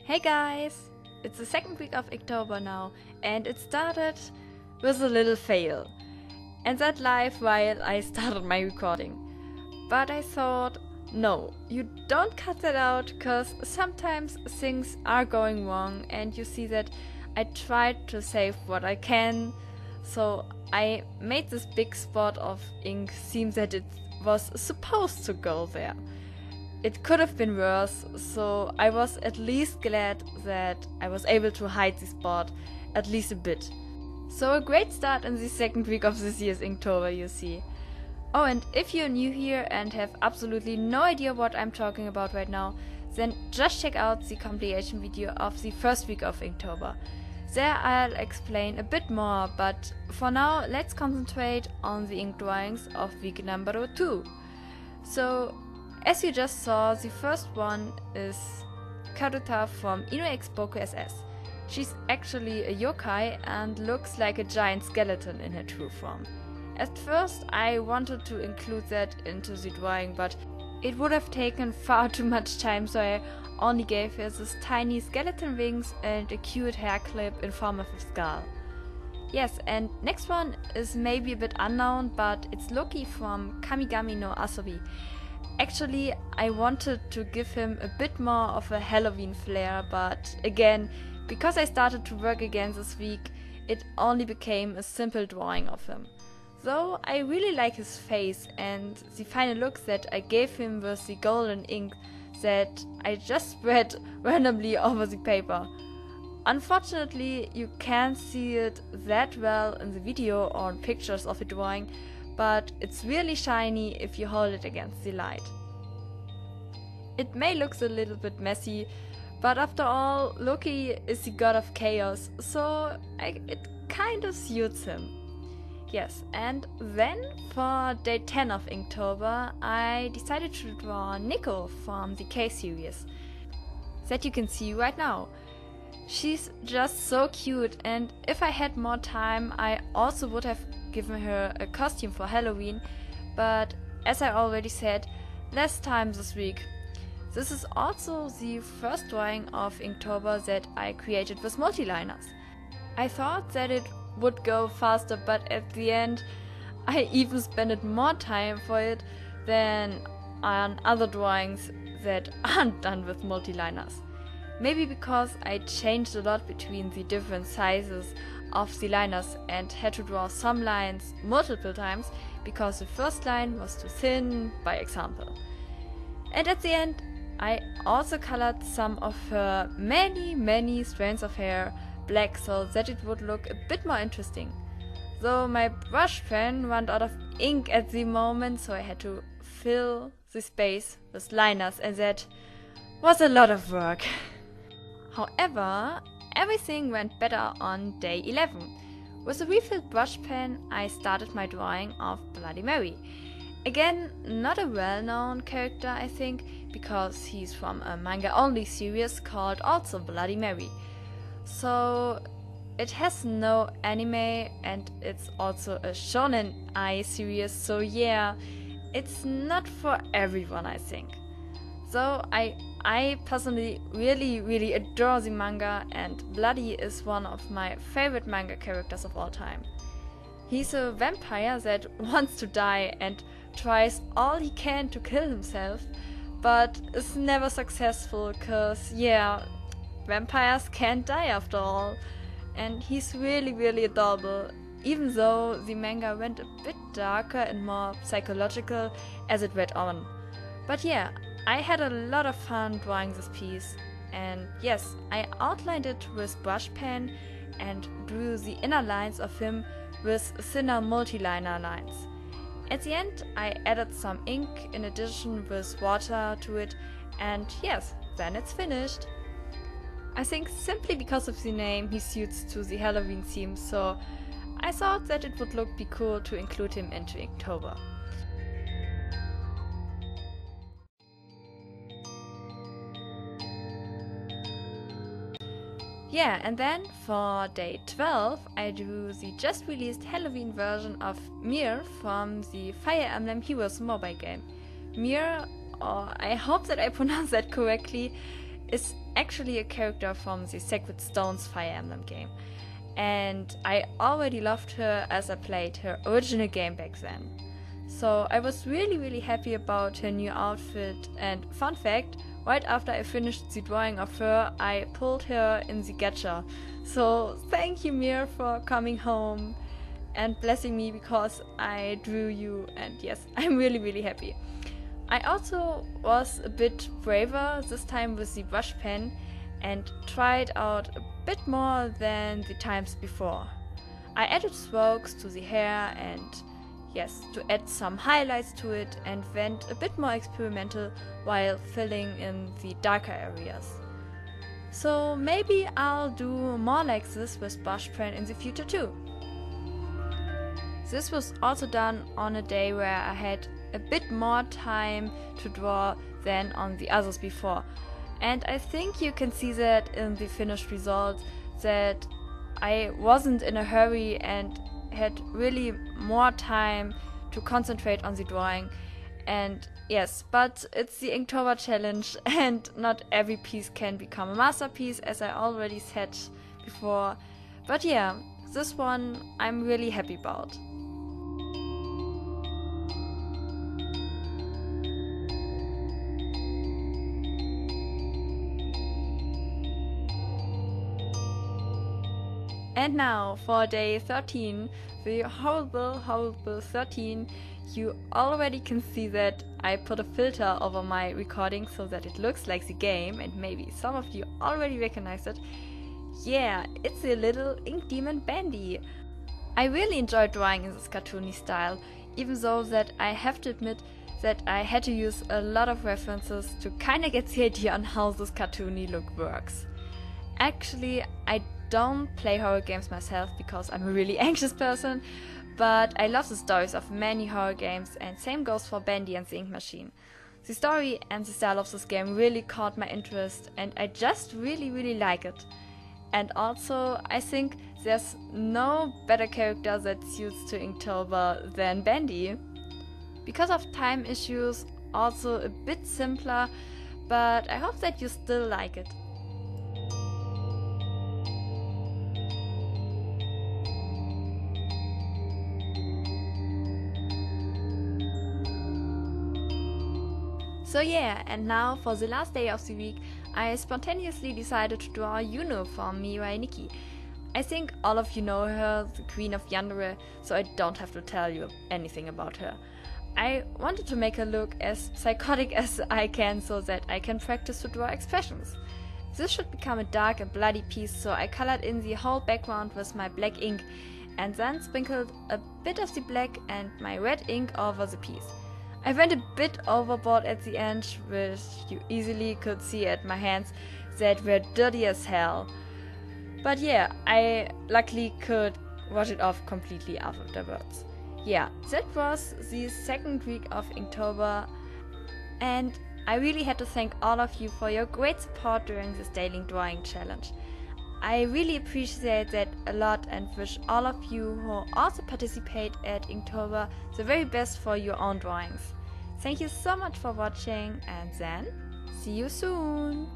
Hey guys! It's the second week of Inktober now, and it started with a little fail. And that live while I started my recording. But I thought, no, you don't cut that out, cause sometimes things are going wrong and you see that I tried to save what I can. So I made this big spot of ink seem that it was supposed to go there. It could have been worse, so I was at least glad that I was able to hide the spot, at least a bit. So a great start in the second week of this year's Inktober, you see. Oh, and if you're new here and have absolutely no idea what I'm talking about right now, then just check out the compilation video of the first week of Inktober. There I'll explain a bit more, but for now let's concentrate on the ink drawings of week number 2. So, as you just saw, the first one is Karuta from Inu SS. She's actually a yokai and looks like a giant skeleton in her true form. At first I wanted to include that into the drawing, but it would have taken far too much time, so I only gave her this tiny skeleton wings and a cute hair clip in form of a skull. Yes, and next one is maybe a bit unknown, but it's Loki from Kamigami no Asobi. Actually, I wanted to give him a bit more of a Halloween flair, but again, because I started to work again this week, it only became a simple drawing of him. Though I really like his face and the final look that I gave him with the golden ink that I just spread randomly over the paper. Unfortunately, you can't see it that well in the video or in pictures of the drawing, but it's really shiny if you hold it against the light. It may look a little bit messy, but after all, Loki is the god of chaos, so it kind of suits him. Yes, and then for day 10 of Inktober, I decided to draw Nico from the K series, that you can see right now. She's just so cute, and if I had more time, I also would have given her a costume for Halloween, but as I already said, less time this week. This is also the first drawing of Inktober that I created with multiliners. I thought that it would go faster, but at the end I even spent more time for it than on other drawings that aren't done with multiliners. Maybe because I changed a lot between the different sizes of the liners and had to draw some lines multiple times because the first line was too thin, by example. And at the end I also colored some of her many strands of hair black so that it would look a bit more interesting. Though my brush pen ran out of ink at the moment, so I had to fill the space with liners, and that was a lot of work. However, everything went better on day 11. With a refilled brush pen, I started my drawing of Bloody Mary. Again, not a well-known character, I think, because he's from a manga-only series called also Bloody Mary. So it has no anime and it's also a shonen ai series, so yeah, it's not for everyone, I think. So I personally really adore the manga, and Bloody is one of my favorite manga characters of all time. He's a vampire that wants to die and tries all he can to kill himself, but is never successful cause, yeah, vampires can't die after all. And he's really adorable, even though the manga went a bit darker and more psychological as it went on. But yeah, I had a lot of fun drawing this piece, and yes, I outlined it with brush pen and drew the inner lines of him with thinner multiliner lines. At the end I added some ink in addition with water to it, and yes, then it's finished. I think simply because of the name he suits to the Halloween theme, so I thought that it would be cool to include him into Inktober. Yeah, and then for day 12 I drew the just released Halloween version of Mir from the Fire Emblem Heroes mobile game. Mir, or I hope that I pronounced that correctly, is actually a character from the Sacred Stones Fire Emblem game. And I already loved her as I played her original game back then. So I was really happy about her new outfit, and fun fact, right after I finished the drawing of her, I pulled her in the gacha. So thank you, Mir, for coming home and blessing me because I drew you, and yes, I'm really happy. I also was a bit braver this time with the brush pen and tried out a bit more than the times before. I added strokes to the hair and yes, to add some highlights to it, and went a bit more experimental while filling in the darker areas. So maybe I'll do more like this with brush pen in the future too. This was also done on a day where I had a bit more time to draw than on the others before. And I think you can see that in the finished result, that I wasn't in a hurry and had really more time to concentrate on the drawing. And yes, but it's the Inktober challenge and not every piece can become a masterpiece, as I already said before. But yeah, this one I'm really happy about. And now for day 13, the horrible 13, you already can see that I put a filter over my recording so that it looks like the game, and maybe some of you already recognize it. Yeah, it's a little ink demon Bandy. I really enjoyed drawing in this cartoony style, even though that I have to admit that I had to use a lot of references to kinda get the idea on how this cartoony look works. Actually, I don't play horror games myself because I'm a really anxious person, but I love the stories of many horror games, and same goes for Bandy and the Ink Machine. The story and the style of this game really caught my interest, and I just really like it. And also, I think there's no better character that suits to Inktober than Bandy. Because of time issues, also a bit simpler, but I hope that you still like it. So yeah, and now for the last day of the week, I spontaneously decided to draw Yuno from Mirai Nikki. I think all of you know her, the Queen of Yandere, so I don't have to tell you anything about her. I wanted to make her look as psychotic as I can so that I can practice to draw expressions. This should become a dark and bloody piece, so I colored in the whole background with my black ink and then sprinkled a bit of the black and my red ink over the piece. I went a bit overboard at the end, which you easily could see at my hands that were dirty as hell. But yeah, I luckily could wash it off completely afterwards. Yeah, that was the second week of Inktober, and I really had to thank all of you for your great support during this daily drawing challenge. I really appreciate that a lot and wish all of you who also participate at Inktober the very best for your own drawings. Thank you so much for watching, and then see you soon!